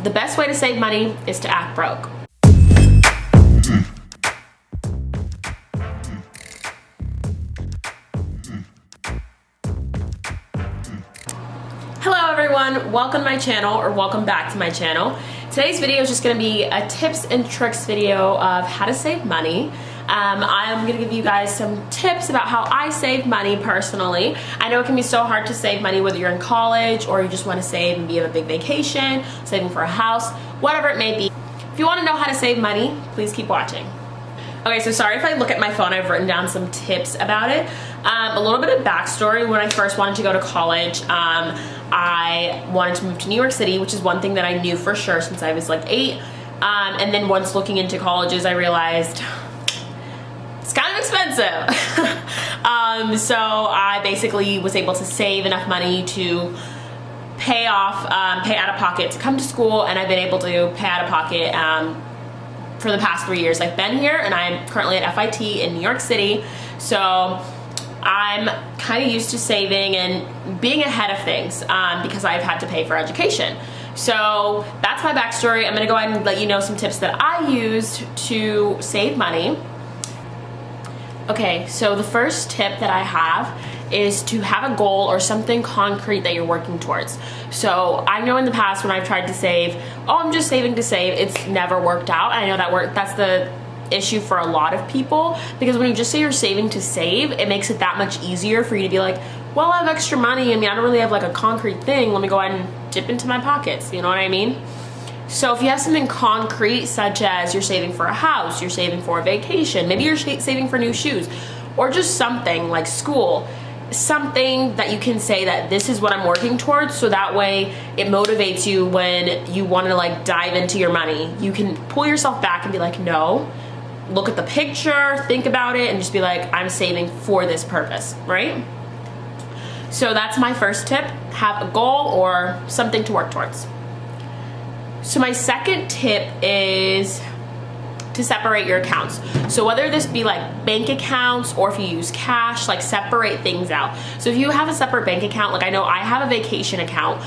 the best way to save money is to act broke. Hello everyone, welcome to my channel, or welcome back to my channel. Today's video is just going to be a tips and tricks video of how to save money. I'm going to give you guys some tips about how I save money personally. I know it can be so hard to save money whether you're in college or you just want to save and be on a big vacation, saving for a house, whatever it may be. If you want to know how to save money, please keep watching. Okay, so sorry if I look at my phone, I've written down some tips about it. A little bit of backstory. When I first wanted to go to college, I wanted to move to New York City, which is one thing that I knew for sure since I was like 8. And then once looking into colleges, I realized it's kind of expensive. So I basically was able to save enough money to pay out of pocket to come to school, and I've been able to pay out of pocket for the past 3 years I've been here, and I'm currently at FIT in New York City. So I'm kind of used to saving and being ahead of things because I've had to pay for education. So that's my backstory. I'm gonna go ahead and let you know some tips that I used to save money. Okay, so the first tip that I have is to have a goal or something concrete that you're working towards. So I know in the past when I've tried to save, oh, I'm just saving to save, it's never worked out. I know that's the issue for a lot of people, because when you just say you're saving to save, it makes it that much easier for you to be like, well, I have extra money. I mean, I don't really have like a concrete thing. Let me go ahead and dip into my pockets. You know what I mean? So if you have something concrete, such as you're saving for a house, you're saving for a vacation, maybe you're saving for new shoes, or just something like school, something that you can say that this is what I'm working towards, so that way it motivates you when you want to like dive into your money. You can pull yourself back and be like, no, look at the picture, think about it, and just be like, I'm saving for this purpose, right? So that's my first tip. Have a goal or something to work towards. So my second tip is to separate your accounts. So whether this be like bank accounts or if you use cash, like separate things out. So if you have a separate bank account, like I know I have a vacation account,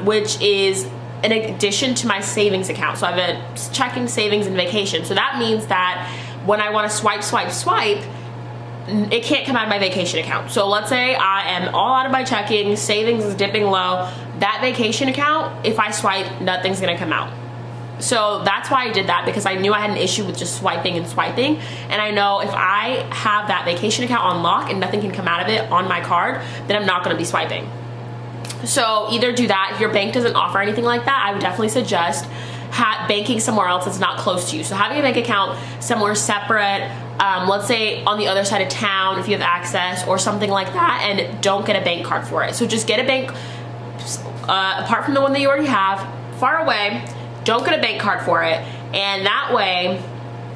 which is in addition to my savings account. So I have a checking, savings, and vacation. So that means that when I want to swipe, it can't come out of my vacation account. So let's say I am all out of my checking, savings is dipping low. That vacation account, if I swipe, nothing's gonna come out. So that's why I did that, because I knew I had an issue with just swiping. And I know if I have that vacation account on lock and nothing can come out of it on my card, then I'm not gonna be swiping. So either do that. If your bank doesn't offer anything like that, I would definitely suggest banking somewhere else that's not close to you. So having a bank account somewhere separate, let's say on the other side of town if you have access or something like that, and don't get a bank card for it. So just get a bank, apart from the one that you already have, far away. Don't get a bank card for it, and that way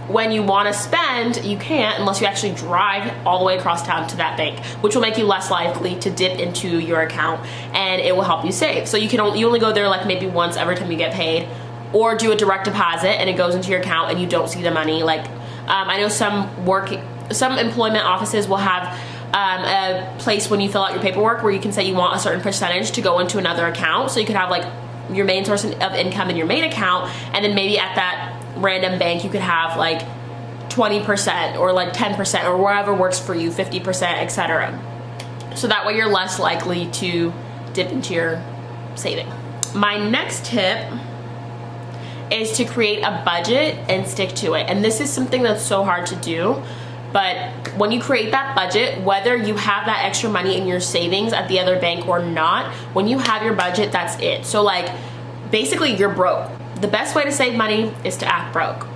when you want to spend, you can't unless you actually drive all the way across town to that bank, which will make you less likely to dip into your account, and it will help you save. So you only go there like maybe once every time you get paid, or do a direct deposit and it goes into your account and you don't see the money. Like I know some employment offices will have a place when you fill out your paperwork where you can say you want a certain percentage to go into another account. So you could have like your main source of income in your main account, and then maybe at that random bank you could have like 20% or like 10% or wherever works for you, 50%, etc. So that way you're less likely to dip into your saving. My next tip is to create a budget and stick to it. And this is something that's so hard to do, but when you create that budget, whether you have that extra money in your savings at the other bank or not, when you have your budget, that's it. So like basically you're broke. The best way to save money is to act broke.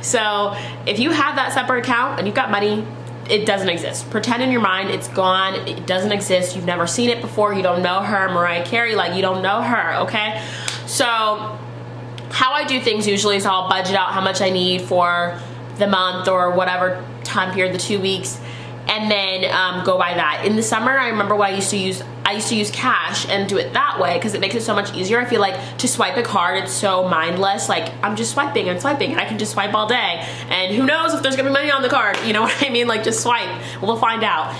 So if you have that separate account and you've got money, it doesn't exist. Pretend in your mind it's gone, it doesn't exist, you've never seen it before, you don't know her, Mariah Carey, like you don't know her, okay? So how I do things usually is I'll budget out how much I need for the month or whatever time period, the 2 weeks, and then go by that. In the summer, I remember what I used to use cash and do it that way because it makes it so much easier. I feel like to swipe a card, it's so mindless. Like I'm just swiping and swiping, and I can just swipe all day. And who knows if there's gonna be money on the card? You know what I mean? Like just swipe. We'll find out.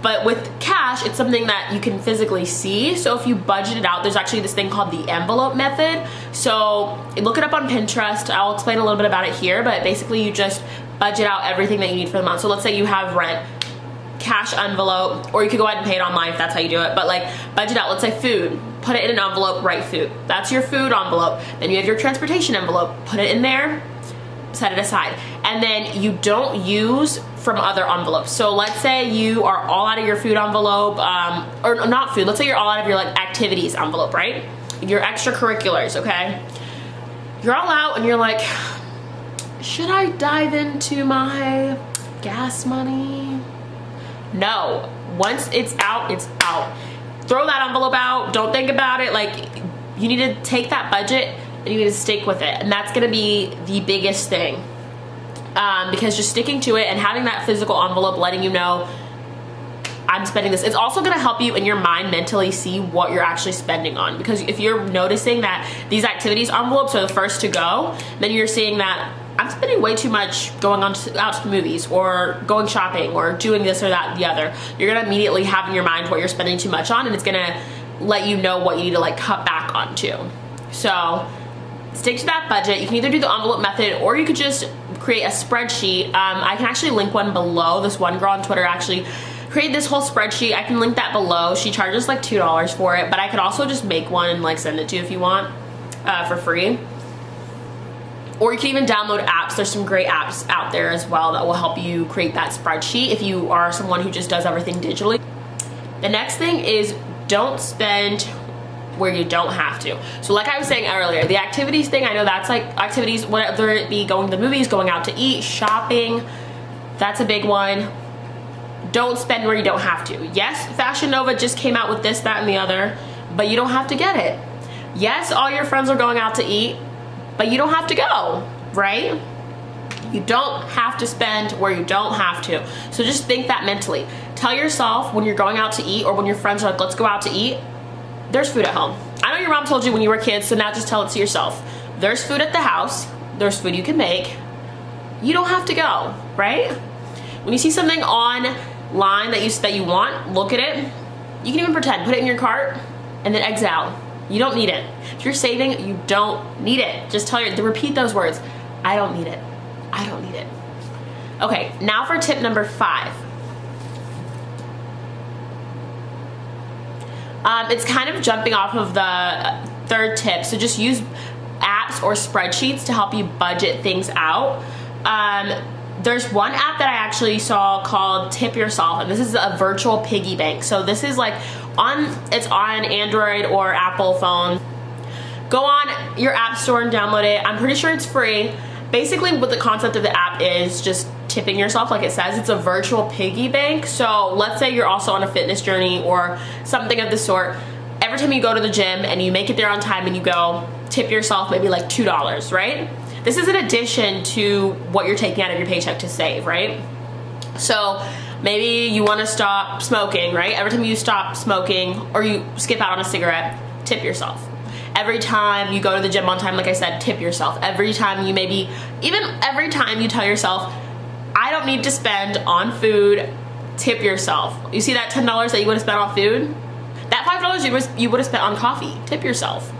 But with cash, it's something that you can physically see. So if you budget it out, there's actually this thing called the envelope method. So look it up on Pinterest. I'll explain a little bit about it here, but basically you just budget out everything that you need for the month. So let's say you have rent, cash envelope, or you could go ahead and pay it online if that's how you do it, but like budget out, let's say food, put it in an envelope, write food. That's your food envelope. Then you have your transportation envelope, put it in there, set it aside. And then you don't use from other envelopes. So let's say you are all out of your food envelope, or not food, let's say you're all out of your like activities envelope, right? Your extracurriculars, okay? You're all out and you're like, should I dive into my gas money? No, once it's out, it's out. Throw that envelope out, don't think about it. Like, you need to take that budget and you need to stick with it. And that's gonna be the biggest thing. Because just sticking to it and having that physical envelope letting you know, I'm spending this. It's also gonna help you in your mind mentally see what you're actually spending on. Because if you're noticing that these activities envelopes are the first to go, then you're seeing that I'm spending way too much going out to the movies or going shopping or doing this or that and the other. You're gonna immediately have in your mind what you're spending too much on, and it's gonna let you know what you need to like cut back onto. So stick to that budget. You can either do the envelope method or you could just create a spreadsheet. I can actually link one below. This one girl on Twitter actually created this whole spreadsheet. I can link that below. She charges like $2 for it, but I could also just make one and like send it to you if you want for free. Or you can even download apps. There's some great apps out there as well that will help you create that spreadsheet if you are someone who just does everything digitally. The next thing is don't spend where you don't have to. So like I was saying earlier, the activities thing, I know that's like activities, whether it be going to the movies, going out to eat, shopping, that's a big one. Don't spend where you don't have to. Yes, Fashion Nova just came out with this, that, and the other, but you don't have to get it. Yes, all your friends are going out to eat, but you don't have to go, right? You don't have to spend where you don't have to. So just think that mentally. Tell yourself when you're going out to eat or when your friends are like, let's go out to eat, there's food at home. I know your mom told you when you were kids, so now just tell it to yourself. There's food at the house. There's food you can make. You don't have to go, right? When you see something online that you want, look at it. You can even pretend, put it in your cart, and then exit out. You don't need it. If you're saving, you don't need it. Just repeat those words. I don't need it. I don't need it. Okay, now for tip number 5. It's kind of jumping off of the third tip. So just use apps or spreadsheets to help you budget things out. There's one app that I actually saw called Tip Yourself, and this is a virtual piggy bank. So this is like it's on Android or Apple phone. Go on your app store and download it. I'm pretty sure it's free. Basically what the concept of the app is just tipping yourself, like it says. It's a virtual piggy bank. So let's say you're also on a fitness journey or something of the sort. Every time you go to the gym and you make it there on time and you go, tip yourself maybe like $2, right? This is in addition to what you're taking out of your paycheck to save, right? So maybe you want to stop smoking, right? Every time you stop smoking or you skip out on a cigarette, tip yourself. Every time you go to the gym on time, like I said, tip yourself. Every time every time you tell yourself, I don't need to spend on food, tip yourself. You see that $10 that you would have spent on food? That $5 you would have spent on coffee, tip yourself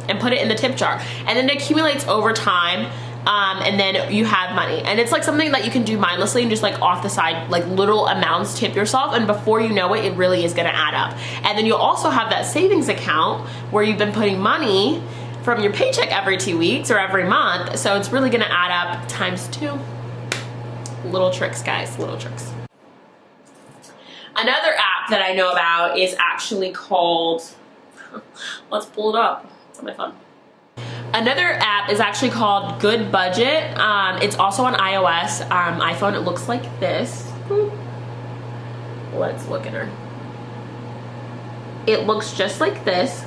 and put it in the tip jar. And then it accumulates over time, and then you have money. And it's like something that you can do mindlessly and just like off the side, like little amounts, tip yourself, and before you know it, it really is gonna add up. And then you'll also have that savings account where you've been putting money from your paycheck every 2 weeks or every month, so it's really gonna add up times 2. Little tricks, guys, little tricks. Another app that I know about is actually called, let's pull it up on my phone. Another app is actually called Good Budget. It's also on iOS. iPhone, it looks like this. Let's look at her. It looks just like this.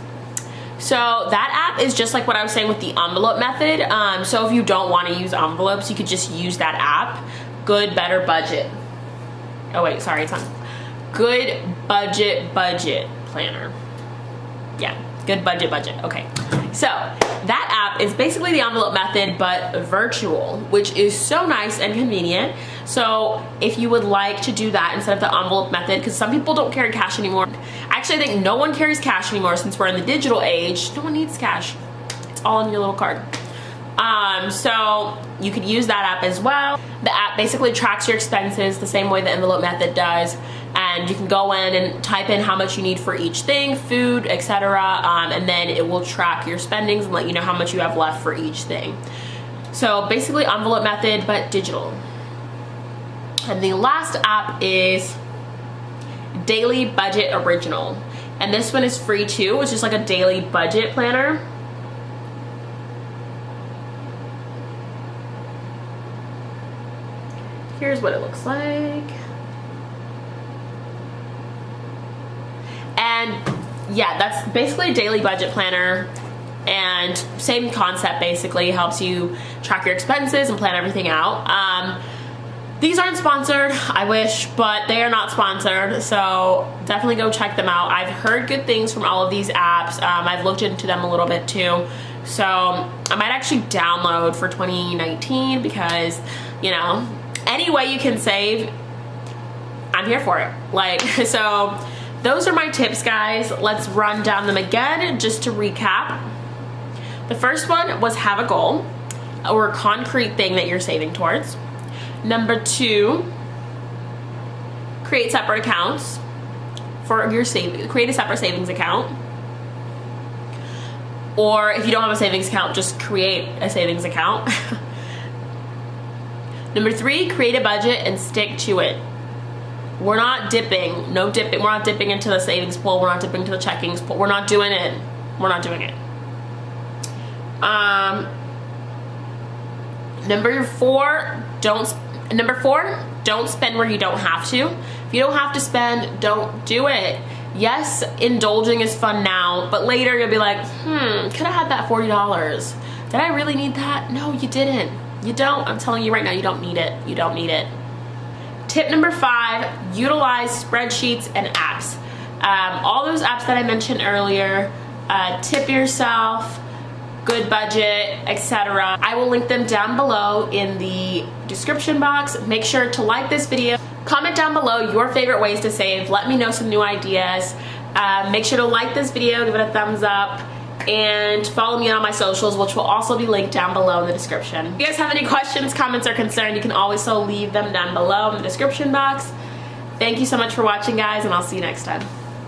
So that app is just like what I was saying with the envelope method. So if you don't want to use envelopes, you could just use that app. Good, Better, Budget. Oh wait, sorry, it's on. Good Budget Planner. Yeah, Good budget. Okay. So that app is basically the envelope method, but virtual, which is so nice and convenient. So if you would like to do that instead of the envelope method, because some people don't carry cash anymore. Actually, I think no one carries cash anymore since we're in the digital age. No one needs cash. It's all in your little card. So you could use that app as well. The app basically tracks your expenses the same way the envelope method does. And you can go in and type in how much you need for each thing, food, etc. And then it will track your spendings and let you know how much you have left for each thing. So basically envelope method, but digital. And the last app is Daily Budget Original. And this one is free too, which is like a daily budget planner. Here's what it looks like. And yeah, that's basically a daily budget planner, and same concept, basically helps you track your expenses and plan everything out. These aren't sponsored, I wish, but they are not sponsored, so definitely go check them out. I've heard good things from all of these apps. I've looked into them a little bit too, so I might actually download for 2019 because, you know, any way you can save, I'm here for it. Like, so those are my tips, guys. Let's run down them again just to recap. The first one was have a goal or a concrete thing that you're saving towards. Number 2, create separate accounts for your create a separate savings account. Or if you don't have a savings account, just create a savings account. Number 3, create a budget and stick to it. We're not dipping, no dipping. We're not dipping into the savings pool. We're not dipping into the checkings pool. We're not doing it. We're not doing it. Number 4, don't spend where you don't have to. If you don't have to spend, don't do it. Yes, indulging is fun now, but later you'll be like, could I have that $40? Did I really need that? No, you didn't. You don't. I'm telling you right now, you don't need it. You don't need it. Tip number 5, utilize spreadsheets and apps. All those apps that I mentioned earlier, Tip Yourself, Good Budget, etc. I will link them down below in the description box. Make sure to like this video. Comment down below your favorite ways to save. Let me know some new ideas. Make sure to like this video, give it a thumbs up, and follow me on my socials, which will also be linked down below in the description. If you guys have any questions, comments, or concerns, you can always leave them down below in the description box. Thank you so much for watching, guys, and I'll see you next time.